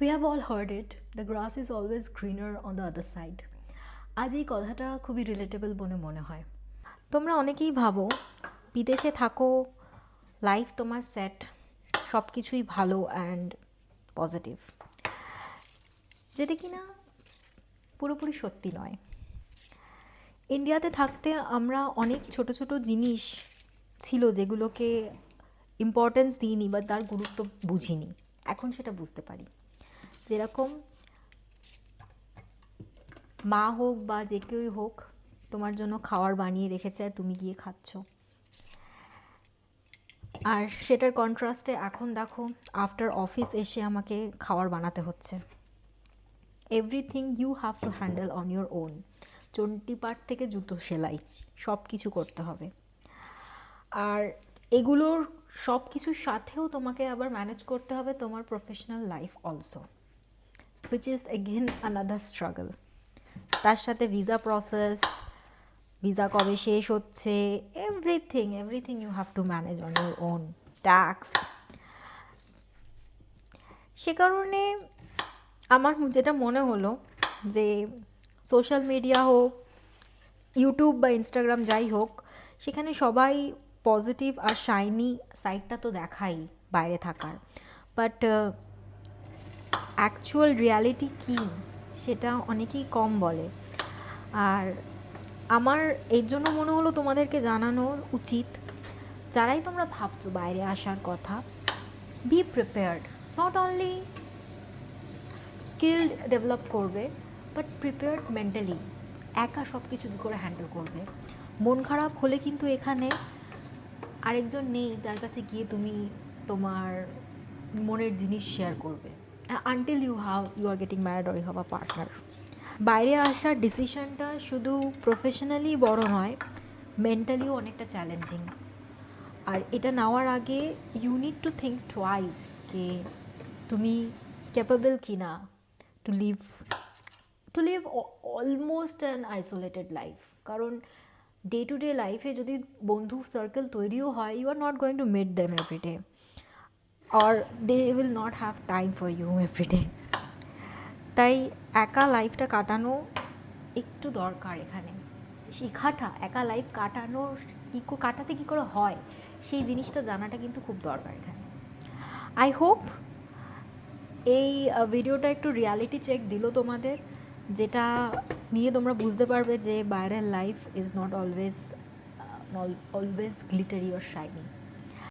We have all heard it, the grass is always greener on the other side. আজ এই কথাটা খুবই relatable বলে মনে হয়। তোমরা অনেকেই ভাবো বিদেশে থাকো, লাইফ তোমার সেট, সব কিছুই ভালো অ্যান্ড পজিটিভ, যেটা কি না পুরোপুরি সত্যি নয়। ইন্ডিয়াতে থাকতে আমরা অনেক ছোট ছোট জিনিস ছিল যেগুলোকে ইম্পর্টেন্স দিইনি বা তার গুরুত্ব বুঝিনি, এখন সেটা বুঝতে পারি। যেরকম মা হোক বা যে কেউই হোক তোমার জন্য খাবার বানিয়ে রেখেছে আর তুমি গিয়ে খাচ্ছ, আর সেটার কন্ট্রাস্টে এখন দেখো আফটার অফিস এসে আমাকে খাবার বানাতে হচ্ছে। Everything you have to handle on your own, চণ্ডীপাঠ থেকে জুতো সেলাই সব কিছু করতে হবে। আর এগুলোর সব কিছুর সাথেও তোমাকে আবার ম্যানেজ করতে হবে তোমার professional life also, which is again another struggle. তার সাথে ভিসা প্রসেস, ভিসা কবে শেষ হচ্ছে, everything you have to manage on your own, tax. সে কারণে আমার যেটা মনে হলো যে সোশ্যাল মিডিয়া হোক, ইউটিউব বা ইনস্টাগ্রাম যাই হোক, সেখানে সবাই পজিটিভ আর শাইনি সাইডটা তো দেখাই বাইরে থাকার, বাট অ্যাকচুয়াল রিয়ালিটি কী সেটা অনেকেই কম বলে। আর আমার এর জন্য মনে হলো তোমাদেরকে জানানো উচিত, যারাই তোমরা ভাবছো বাইরে আসার কথা, be prepared, not only skill develop করবে বাট প্রিপেয়ার্ড মেন্টালি। একা সব কিছু কী করে হ্যান্ডেল করবে? মন খারাপ হলে কিন্তু এখানে আরেকজন নেই যার কাছে গিয়ে তুমি তোমার মনের জিনিস শেয়ার করবে, until you are getting married or you have a partner. বাইরে আসার ডিসিশনটা শুধু প্রফেশনালি বড় নয়, মেন্টালিও অনেকটা চ্যালেঞ্জিং। আর এটা নেওয়ার আগে you need to think twice যে তুমি ক্যাপেবল কি না to live almost an isolated life. কারণ ডে টু ডে লাইফে যদি বন্ধু সার্কেল তৈরিও হয়, you are not going to meet them every day, or they will not have time for you every day. তাই একা লাইফটা কাটানো একটু দরকার এখানে, শেখাটা একা লাইফ কাটানোর কাটাতে কী করে হয় সেই জিনিসটা জানাটা কিন্তু খুব দরকার এখানে। আই হোপ এই ভিডিওটা একটু রিয়ালিটি চেক দিল তোমাদের, যেটা নিয়ে তোমরা বুঝতে পারবে যে বাইরের life is not always glittery or shiny.